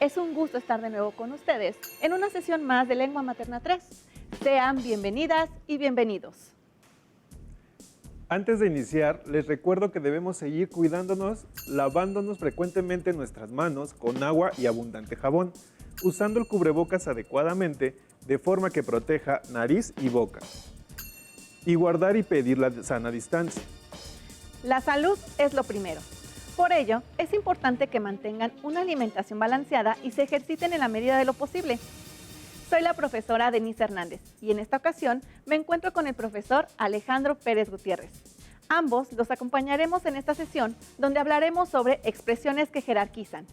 Es un gusto estar de nuevo con ustedes en una sesión más de Lengua Materna 3. Sean bienvenidas y bienvenidos. Antes de iniciar, les recuerdo que debemos seguir cuidándonos, lavándonos frecuentemente nuestras manos con agua y abundante jabón, usando el cubrebocas adecuadamente de forma que proteja nariz y boca. Y guardar y pedir la sana distancia. La salud es lo primero. Por ello, es importante que mantengan una alimentación balanceada y se ejerciten en la medida de lo posible. Soy la profesora Denise Hernández y en esta ocasión me encuentro con el profesor Alejandro Pérez Gutiérrez. Ambos los acompañaremos en esta sesión donde hablaremos sobre expresiones que jerarquizan.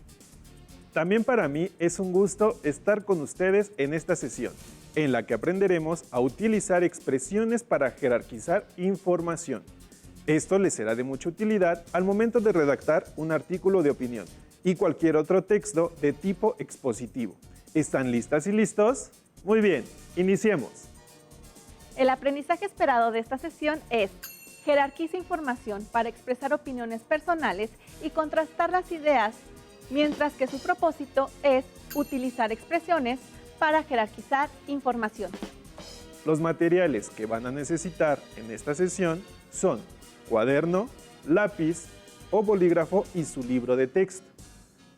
También para mí es un gusto estar con ustedes en esta sesión, en la que aprenderemos a utilizar expresiones para jerarquizar información. Esto les será de mucha utilidad al momento de redactar un artículo de opinión y cualquier otro texto de tipo expositivo. ¿Están listas y listos? Muy bien, iniciemos. El aprendizaje esperado de esta sesión es: jerarquiza información para expresar opiniones personales y contrastar las ideas, mientras que su propósito es utilizar expresiones para jerarquizar información. Los materiales que van a necesitar en esta sesión son cuaderno, lápiz o bolígrafo y su libro de texto.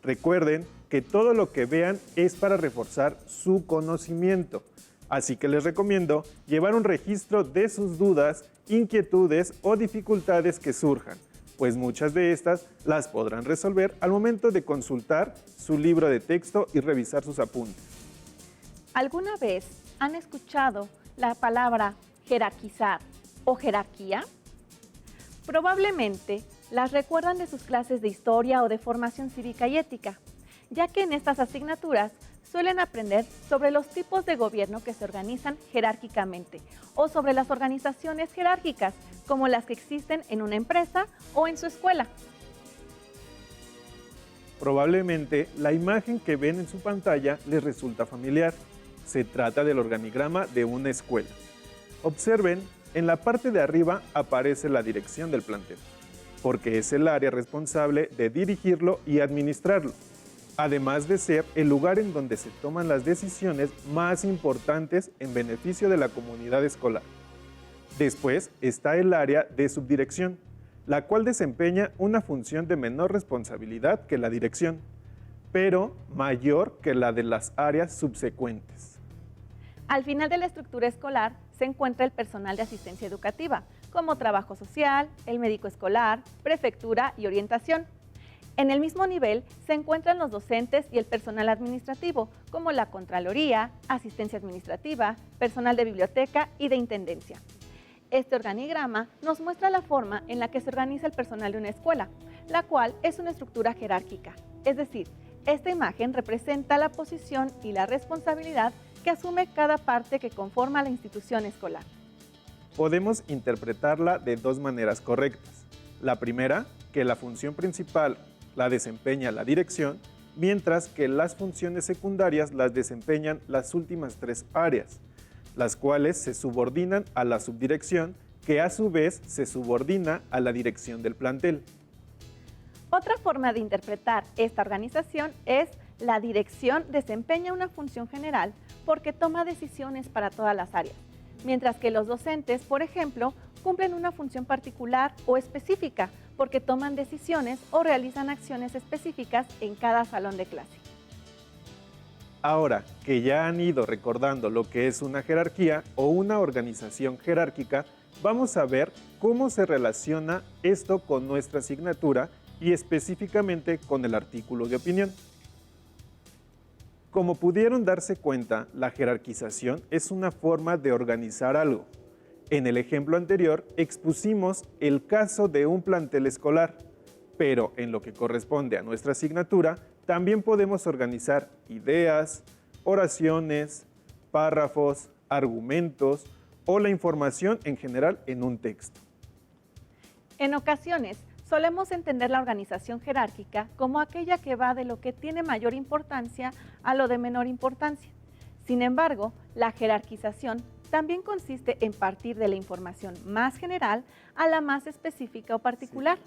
Recuerden que todo lo que vean es para reforzar su conocimiento, así que les recomiendo llevar un registro de sus dudas, inquietudes o dificultades que surjan, pues muchas de estas las podrán resolver al momento de consultar su libro de texto y revisar sus apuntes. ¿Alguna vez han escuchado la palabra jerarquizar o jerarquía? Probablemente las recuerdan de sus clases de historia o de formación cívica y ética, ya que en estas asignaturas suelen aprender sobre los tipos de gobierno que se organizan jerárquicamente o sobre las organizaciones jerárquicas, como las que existen en una empresa o en su escuela. Probablemente la imagen que ven en su pantalla les resulta familiar. Se trata del organigrama de una escuela. Observen, en la parte de arriba aparece la dirección del plantel, porque es el área responsable de dirigirlo y administrarlo, además de ser el lugar en donde se toman las decisiones más importantes en beneficio de la comunidad escolar. Después está el área de subdirección, la cual desempeña una función de menor responsabilidad que la dirección, pero mayor que la de las áreas subsecuentes. Al final de la estructura escolar se encuentra el personal de asistencia educativa, como trabajo social, el médico escolar, prefectura y orientación. En el mismo nivel se encuentran los docentes y el personal administrativo, como la Contraloría, asistencia administrativa, personal de biblioteca y de intendencia. Este organigrama nos muestra la forma en la que se organiza el personal de una escuela, la cual es una estructura jerárquica. Es decir, esta imagen representa la posición y la responsabilidad que asume cada parte que conforma la institución escolar. Podemos interpretarla de dos maneras correctas. La primera, que la función principal la desempeña la dirección, mientras que las funciones secundarias las desempeñan las últimas tres áreas, las cuales se subordinan a la subdirección, que a su vez se subordina a la dirección del plantel. Otra forma de interpretar esta organización es: la dirección desempeña una función general porque toma decisiones para todas las áreas, mientras que los docentes, por ejemplo, cumplen una función particular o específica porque toman decisiones o realizan acciones específicas en cada salón de clase. Ahora que ya han ido recordando lo que es una jerarquía o una organización jerárquica, vamos a ver cómo se relaciona esto con nuestra asignatura y específicamente con el artículo de opinión. Como pudieron darse cuenta, la jerarquización es una forma de organizar algo. En el ejemplo anterior expusimos el caso de un plantel escolar, pero en lo que corresponde a nuestra asignatura, también podemos organizar ideas, oraciones, párrafos, argumentos o la información en general en un texto. En ocasiones, solemos entender la organización jerárquica como aquella que va de lo que tiene mayor importancia a lo de menor importancia. Sin embargo, la jerarquización también consiste en partir de la información más general a la más específica o particular.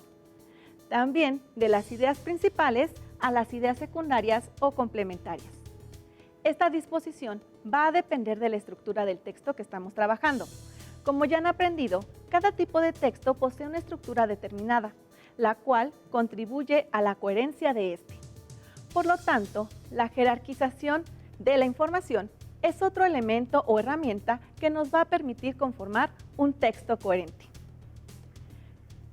También de las ideas principales a las ideas secundarias o complementarias. Esta disposición va a depender de la estructura del texto que estamos trabajando. Como ya han aprendido, cada tipo de texto posee una estructura determinada, la cual contribuye a la coherencia de este. Por lo tanto, la jerarquización de la información es otro elemento o herramienta que nos va a permitir conformar un texto coherente.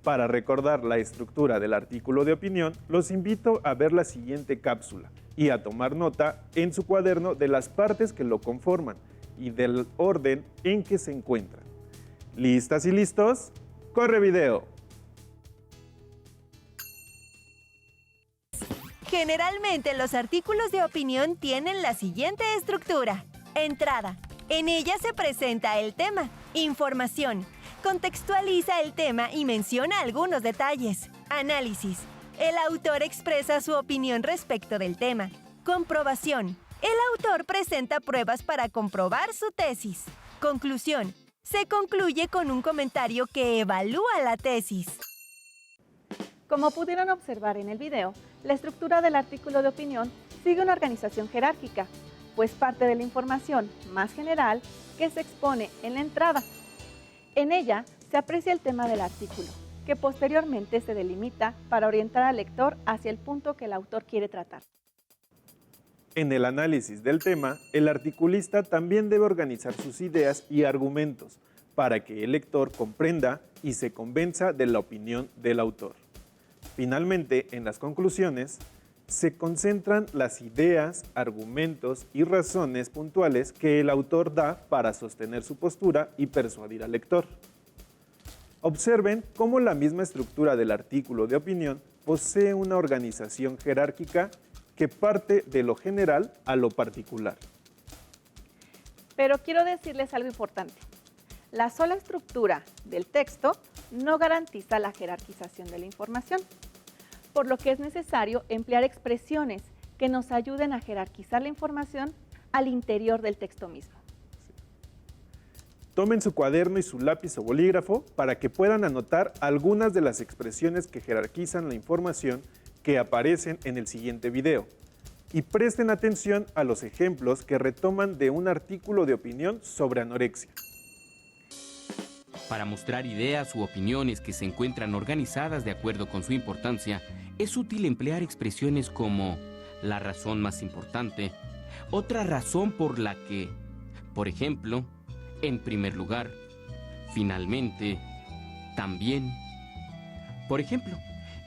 Para recordar la estructura del artículo de opinión, los invito a ver la siguiente cápsula y a tomar nota en su cuaderno de las partes que lo conforman y del orden en que se encuentran. ¿Listas y listos? ¡Corre video! Generalmente los artículos de opinión tienen la siguiente estructura. Entrada. En ella se presenta el tema. Información. Contextualiza el tema y menciona algunos detalles. Análisis. El autor expresa su opinión respecto del tema. Comprobación. El autor presenta pruebas para comprobar su tesis. Conclusión. Se concluye con un comentario que evalúa la tesis. Como pudieron observar en el video, la estructura del artículo de opinión sigue una organización jerárquica, pues parte de la información más general que se expone en la entrada. En ella se aprecia el tema del artículo, que posteriormente se delimita para orientar al lector hacia el punto que el autor quiere tratar. En el análisis del tema, el articulista también debe organizar sus ideas y argumentos para que el lector comprenda y se convenza de la opinión del autor. Finalmente, en las conclusiones, se concentran las ideas, argumentos y razones puntuales que el autor da para sostener su postura y persuadir al lector. Observen cómo la misma estructura del artículo de opinión posee una organización jerárquica que parte de lo general a lo particular. Pero quiero decirles algo importante. La sola estructura del texto no garantiza la jerarquización de la información, por lo que es necesario emplear expresiones que nos ayuden a jerarquizar la información al interior del texto mismo. Tomen su cuaderno y su lápiz o bolígrafo para que puedan anotar algunas de las expresiones que jerarquizan la información que aparecen en el siguiente video. Y presten atención a los ejemplos que retoman de un artículo de opinión sobre anorexia. Para mostrar ideas u opiniones que se encuentran organizadas de acuerdo con su importancia, es útil emplear expresiones como la razón más importante, otra razón por la que, por ejemplo, en primer lugar, finalmente, también. Por ejemplo,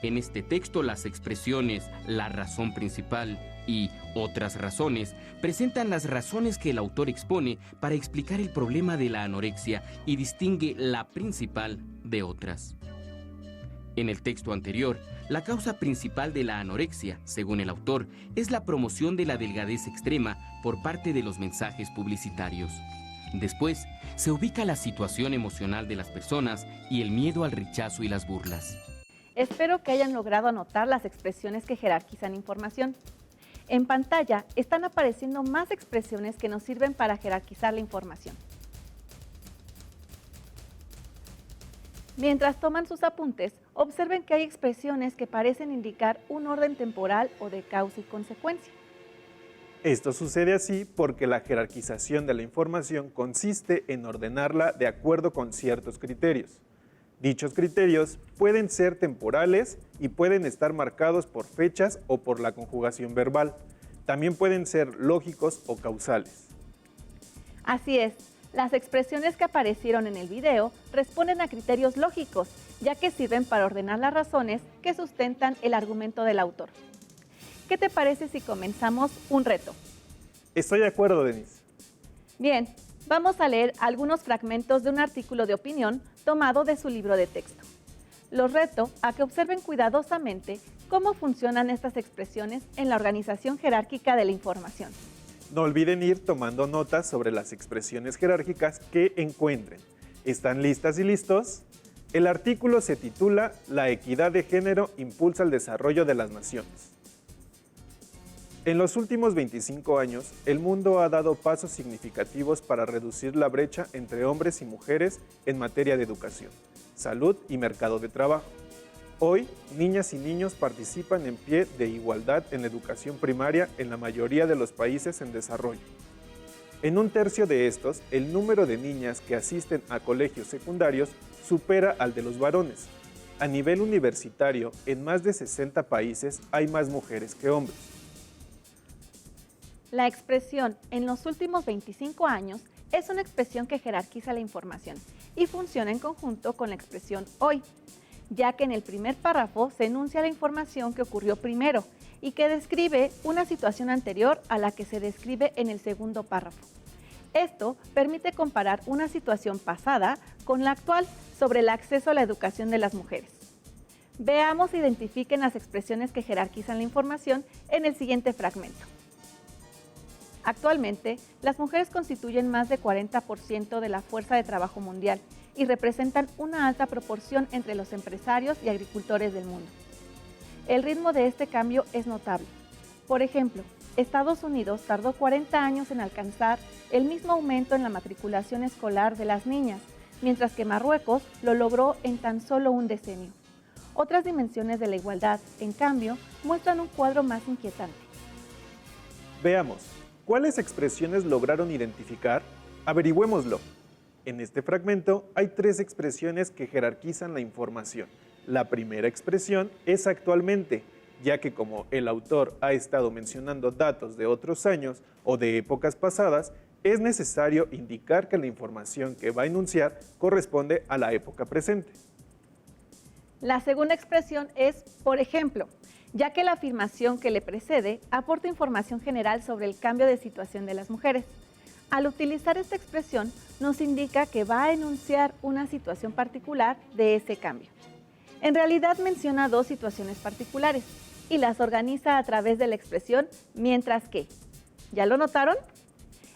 en este texto las expresiones la razón principal y otras razones presentan las razones que el autor expone para explicar el problema de la anorexia y distingue la principal de otras. En el texto anterior, la causa principal de la anorexia, según el autor, es la promoción de la delgadez extrema por parte de los mensajes publicitarios. Después, se ubica la situación emocional de las personas y el miedo al rechazo y las burlas. Espero que hayan logrado anotar las expresiones que jerarquizan información. En pantalla están apareciendo más expresiones que nos sirven para jerarquizar la información. Mientras toman sus apuntes, observen que hay expresiones que parecen indicar un orden temporal o de causa y consecuencia. Esto sucede así porque la jerarquización de la información consiste en ordenarla de acuerdo con ciertos criterios. Dichos criterios pueden ser temporales y pueden estar marcados por fechas o por la conjugación verbal. También pueden ser lógicos o causales. Así es, las expresiones que aparecieron en el video responden a criterios lógicos, ya que sirven para ordenar las razones que sustentan el argumento del autor. ¿Qué te parece si comenzamos un reto? Estoy de acuerdo, Denise. Bien, vamos a leer algunos fragmentos de un artículo de opinión tomado de su libro de texto. Los reto a que observen cuidadosamente cómo funcionan estas expresiones en la organización jerárquica de la información. No olviden ir tomando notas sobre las expresiones jerárquicas que encuentren. ¿Están listas y listos? El artículo se titula La equidad de género impulsa el desarrollo de las naciones. En los últimos 25 años, el mundo ha dado pasos significativos para reducir la brecha entre hombres y mujeres en materia de educación, salud y mercado de trabajo. Hoy, niñas y niños participan en pie de igualdad en la educación primaria en la mayoría de los países en desarrollo. En un tercio de estos, el número de niñas que asisten a colegios secundarios supera al de los varones. A nivel universitario, en más de 60 países hay más mujeres que hombres. La expresión "en los últimos 25 años" es una expresión que jerarquiza la información y funciona en conjunto con la expresión "hoy", ya que en el primer párrafo se enuncia la información que ocurrió primero y que describe una situación anterior a la que se describe en el segundo párrafo. Esto permite comparar una situación pasada con la actual sobre el acceso a la educación de las mujeres. Veamos e identifiquen las expresiones que jerarquizan la información en el siguiente fragmento. Actualmente, las mujeres constituyen más de 40% de la fuerza de trabajo mundial y representan una alta proporción entre los empresarios y agricultores del mundo. El ritmo de este cambio es notable. Por ejemplo, Estados Unidos tardó 40 años en alcanzar el mismo aumento en la matriculación escolar de las niñas, mientras que Marruecos lo logró en tan solo un decenio. Otras dimensiones de la igualdad, en cambio, muestran un cuadro más inquietante. Veamos, ¿cuáles expresiones lograron identificar? Averigüémoslo. En este fragmento hay 3 expresiones que jerarquizan la información. La primera expresión es actualmente, ya que como el autor ha estado mencionando datos de otros años o de épocas pasadas, es necesario indicar que la información que va a enunciar corresponde a la época presente. La segunda expresión es "por ejemplo", ya que la afirmación que le precede aporta información general sobre el cambio de situación de las mujeres. Al utilizar esta expresión, nos indica que va a enunciar una situación particular de ese cambio. En realidad menciona 2 situaciones particulares y las organiza a través de la expresión "mientras que". ¿Ya lo notaron?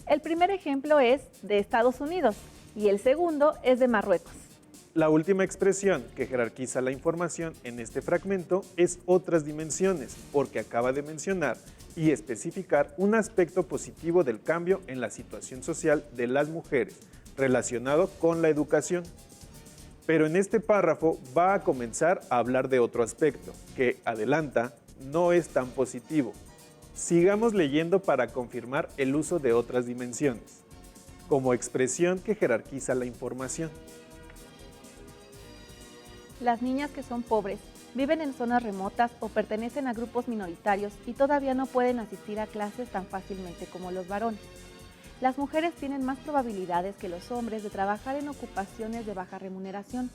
El primer ejemplo es de Estados Unidos y el segundo es de Marruecos. La última expresión que jerarquiza la información en este fragmento es otras dimensiones, porque acaba de mencionar y especificar un aspecto positivo del cambio en la situación social de las mujeres, relacionado con la educación. Pero en este párrafo va a comenzar a hablar de otro aspecto, que adelanta, no es tan positivo. Sigamos leyendo para confirmar el uso de otras dimensiones, como expresión que jerarquiza la información. Las niñas que son pobres, viven en zonas remotas o pertenecen a grupos minoritarios y todavía no pueden asistir a clases tan fácilmente como los varones. Las mujeres tienen más probabilidades que los hombres de trabajar en ocupaciones de baja remuneración,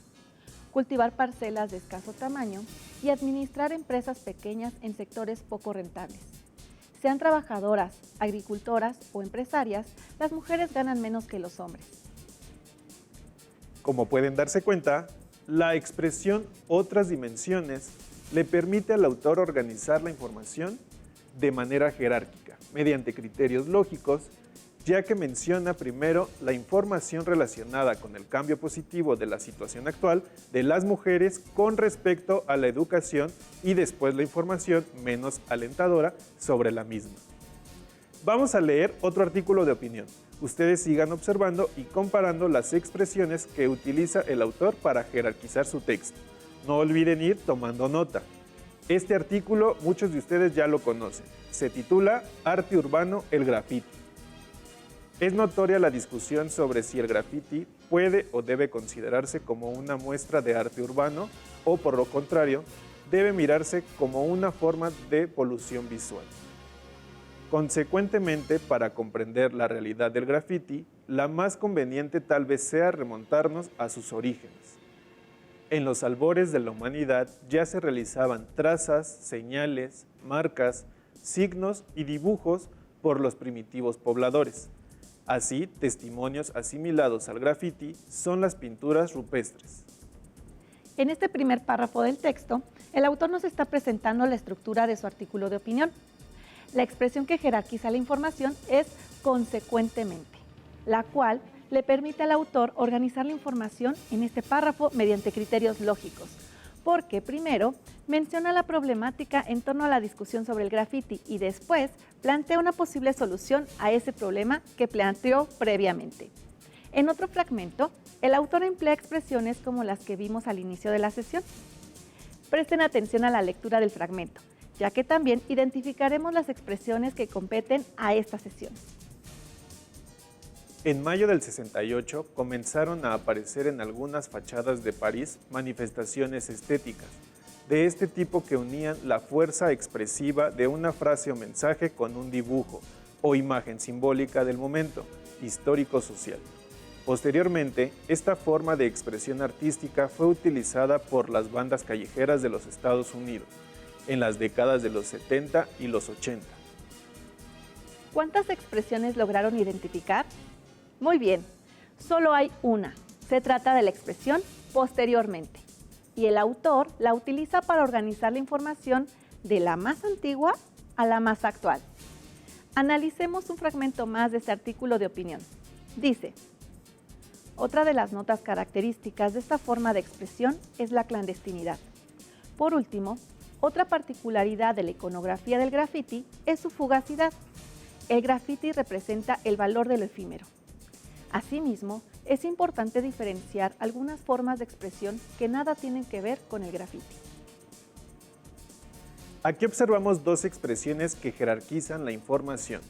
cultivar parcelas de escaso tamaño y administrar empresas pequeñas en sectores poco rentables. Sean trabajadoras, agricultoras o empresarias, las mujeres ganan menos que los hombres. Como pueden darse cuenta, la expresión otras dimensiones le permite al autor organizar la información de manera jerárquica, mediante criterios lógicos, ya que menciona primero la información relacionada con el cambio positivo de la situación actual de las mujeres con respecto a la educación y después la información menos alentadora sobre la misma. Vamos a leer otro artículo de opinión. Ustedes sigan observando y comparando las expresiones que utiliza el autor para jerarquizar su texto. No olviden ir tomando nota. Este artículo muchos de ustedes ya lo conocen. Se titula Arte urbano, el grafiti. Es notoria la discusión sobre si el grafiti puede o debe considerarse como una muestra de arte urbano o, por lo contrario, debe mirarse como una forma de polución visual. Consecuentemente, para comprender la realidad del grafiti, la más conveniente tal vez sea remontarnos a sus orígenes. En los albores de la humanidad ya se realizaban trazas, señales, marcas, signos y dibujos por los primitivos pobladores. Así, testimonios asimilados al grafiti son las pinturas rupestres. En este primer párrafo del texto, el autor nos está presentando la estructura de su artículo de opinión. La expresión que jerarquiza la información es consecuentemente, la cual le permite al autor organizar la información en este párrafo mediante criterios lógicos, porque primero menciona la problemática en torno a la discusión sobre el grafiti y después plantea una posible solución a ese problema que planteó previamente. En otro fragmento, el autor emplea expresiones como las que vimos al inicio de la sesión. Presten atención a la lectura del fragmento, ya que también identificaremos las expresiones que competen a esta sesión. En mayo del 68 comenzaron a aparecer en algunas fachadas de París manifestaciones estéticas, de este tipo que unían la fuerza expresiva de una frase o mensaje con un dibujo o imagen simbólica del momento histórico-social. Posteriormente, esta forma de expresión artística fue utilizada por las bandas callejeras de los Estados Unidos en las décadas de los 70 y los 80. ¿Cuántas expresiones lograron identificar? Muy bien, solo hay una. Se trata de la expresión posteriormente. Y el autor la utiliza para organizar la información de la más antigua a la más actual. Analicemos un fragmento más de este artículo de opinión. Dice: otra de las notas características de esta forma de expresión es la clandestinidad. Por último, otra particularidad de la iconografía del graffiti es su fugacidad. El graffiti representa el valor de lo efímero. Asimismo, es importante diferenciar algunas formas de expresión que nada tienen que ver con el graffiti. Aquí observamos dos expresiones que jerarquizan la información.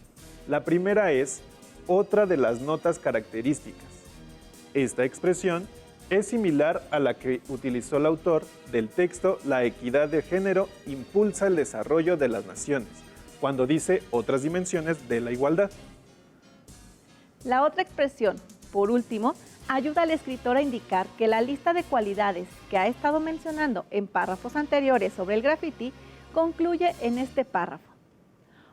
La primera es otra de las notas características. Esta expresión es similar a la que utilizó el autor del texto La equidad de género impulsa el desarrollo de las naciones, cuando dice otras dimensiones de la igualdad. La otra expresión, por último, ayuda al escritor a indicar que la lista de cualidades que ha estado mencionando en párrafos anteriores sobre el graffiti concluye en este párrafo.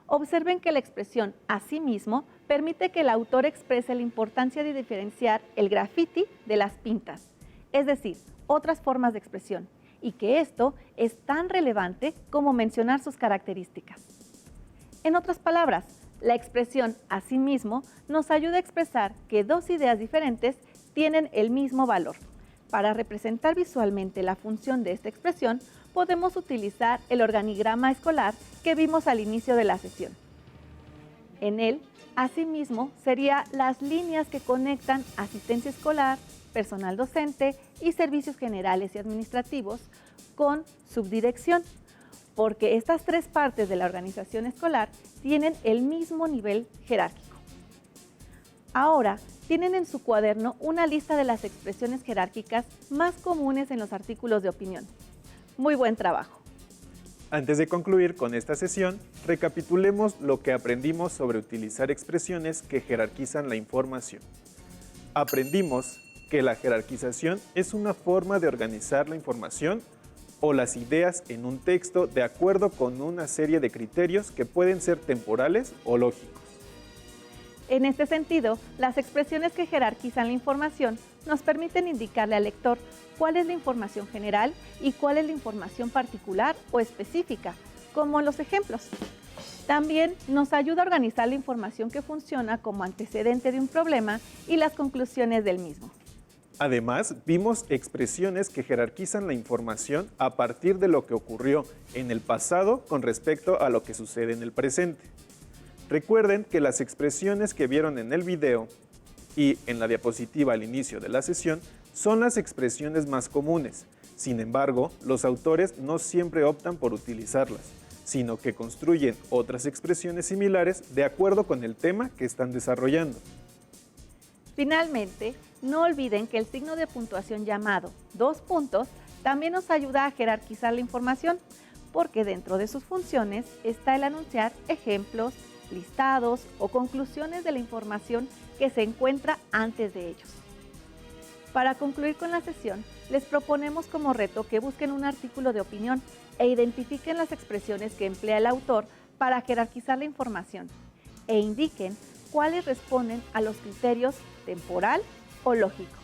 Observen que la expresión asimismo permite que el autor exprese la importancia de diferenciar el graffiti de las pintas, es decir, otras formas de expresión, y que esto es tan relevante como mencionar sus características. En otras palabras, la expresión asimismo nos ayuda a expresar que dos ideas diferentes tienen el mismo valor. Para representar visualmente la función de esta expresión, podemos utilizar el organigrama escolar que vimos al inicio de la sesión. En él, asimismo, serían las líneas que conectan asistencia escolar, personal docente y servicios generales y administrativos con subdirección, porque estas tres partes de la organización escolar tienen el mismo nivel jerárquico. Ahora, tienen en su cuaderno una lista de las expresiones jerárquicas más comunes en los artículos de opinión. Muy buen trabajo. Antes de concluir con esta sesión, recapitulemos lo que aprendimos sobre utilizar expresiones que jerarquizan la información. Aprendimos que la jerarquización es una forma de organizar la información o las ideas en un texto de acuerdo con una serie de criterios que pueden ser temporales o lógicos. En este sentido, las expresiones que jerarquizan la información nos permiten indicarle al lector cuál es la información general y cuál es la información particular o específica, como en los ejemplos. También nos ayuda a organizar la información que funciona como antecedente de un problema y las conclusiones del mismo. Además, vimos expresiones que jerarquizan la información a partir de lo que ocurrió en el pasado con respecto a lo que sucede en el presente. Recuerden que las expresiones que vieron en el video y en la diapositiva al inicio de la sesión son las expresiones más comunes. Sin embargo, los autores no siempre optan por utilizarlas, sino que construyen otras expresiones similares de acuerdo con el tema que están desarrollando. Finalmente, no olviden que el signo de puntuación llamado 2 puntos también nos ayuda a jerarquizar la información, porque dentro de sus funciones está el anunciar ejemplos, listados o conclusiones de la información que se encuentra antes de ellos. Para concluir con la sesión, les proponemos como reto que busquen un artículo de opinión e identifiquen las expresiones que emplea el autor para jerarquizar la información e indiquen cuáles responden a los criterios temporal o lógico.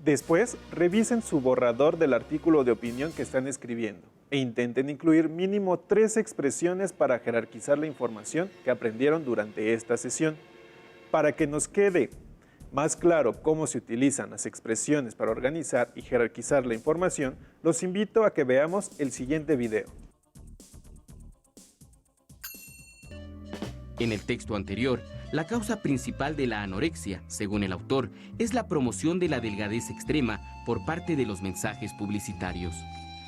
Después, revisen su borrador del artículo de opinión que están escribiendo e intenten incluir mínimo 3 expresiones para jerarquizar la información que aprendieron durante esta sesión. Para que nos quede más claro cómo se utilizan las expresiones para organizar y jerarquizar la información, los invito a que veamos el siguiente video. En el texto anterior, la causa principal de la anorexia, según el autor, es la promoción de la delgadez extrema por parte de los mensajes publicitarios.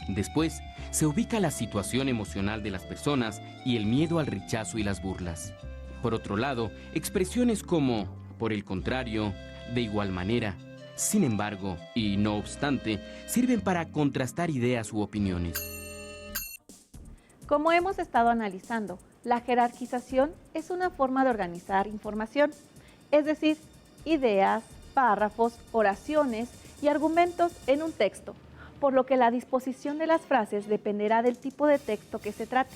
Después, se ubica la situación emocional de las personas y el miedo al rechazo y las burlas. Por otro lado, expresiones como, por el contrario, de igual manera, sin embargo, y no obstante, sirven para contrastar ideas u opiniones. Como hemos estado analizando, la jerarquización es una forma de organizar información, es decir, ideas, párrafos, oraciones y argumentos en un texto, por lo que la disposición de las frases dependerá del tipo de texto que se trate,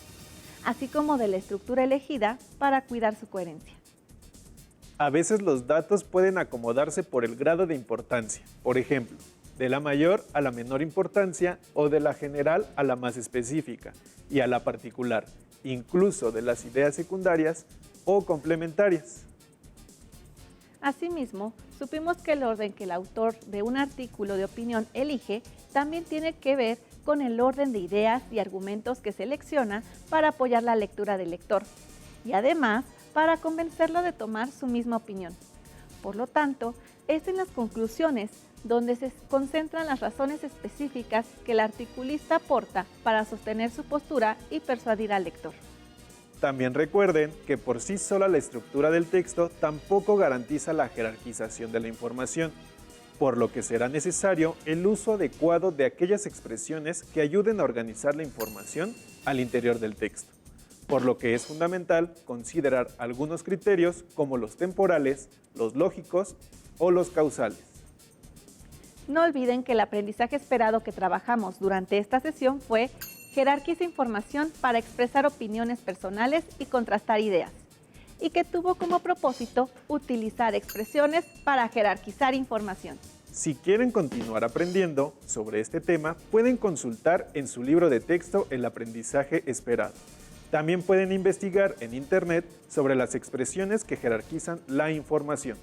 así como de la estructura elegida para cuidar su coherencia. A veces los datos pueden acomodarse por el grado de importancia, por ejemplo, de la mayor a la menor importancia o de la general a la más específica y a la particular, incluso de las ideas secundarias o complementarias. Asimismo, supimos que el orden que el autor de un artículo de opinión elige también tiene que ver con el orden de ideas y argumentos que selecciona para apoyar la lectura del lector y además para convencerlo de tomar su misma opinión. Por lo tanto, es en las conclusiones donde se concentran las razones específicas que el articulista aporta para sostener su postura y persuadir al lector. También recuerden que por sí sola la estructura del texto tampoco garantiza la jerarquización de la información, por lo que será necesario el uso adecuado de aquellas expresiones que ayuden a organizar la información al interior del texto, por lo que es fundamental considerar algunos criterios como los temporales, los lógicos o los causales. No olviden que el aprendizaje esperado que trabajamos durante esta sesión fue jerarquiza información para expresar opiniones personales y contrastar ideas, y que tuvo como propósito utilizar expresiones para jerarquizar información. Si quieren continuar aprendiendo sobre este tema, pueden consultar en su libro de texto El aprendizaje esperado. También pueden investigar en Internet sobre las expresiones que jerarquizan la información.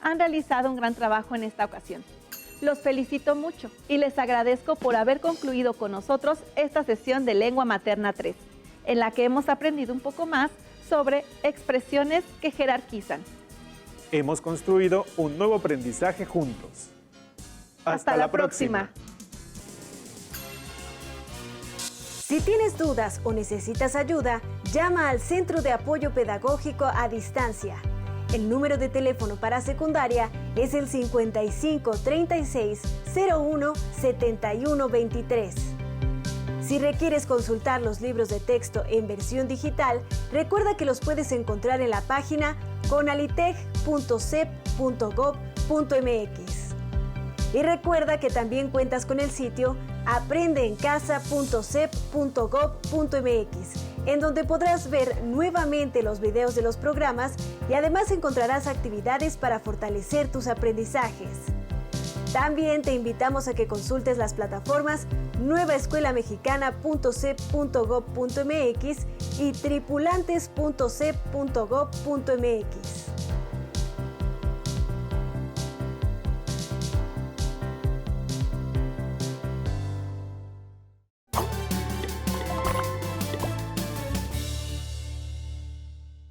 Han realizado un gran trabajo en esta ocasión. Los felicito mucho y les agradezco por haber concluido con nosotros esta sesión de Lengua Materna 3, en la que hemos aprendido un poco más sobre expresiones que jerarquizan. Hemos construido un nuevo aprendizaje juntos. Hasta la próxima. Si tienes dudas o necesitas ayuda, llama al Centro de Apoyo Pedagógico a Distancia. El número de teléfono para secundaria es el 55 36 01 71 23. Si requieres consultar los libros de texto en versión digital, recuerda que los puedes encontrar en la página conaliteg.cep.gov.mx. Y recuerda que también cuentas con el sitio aprendeencasa.cep.gov.mx, en donde podrás ver nuevamente los videos de los programas y además encontrarás actividades para fortalecer tus aprendizajes. También te invitamos a que consultes las plataformas nuevaescuelamexicana.cep.gov.mx y tripulantes.cep.gov.mx.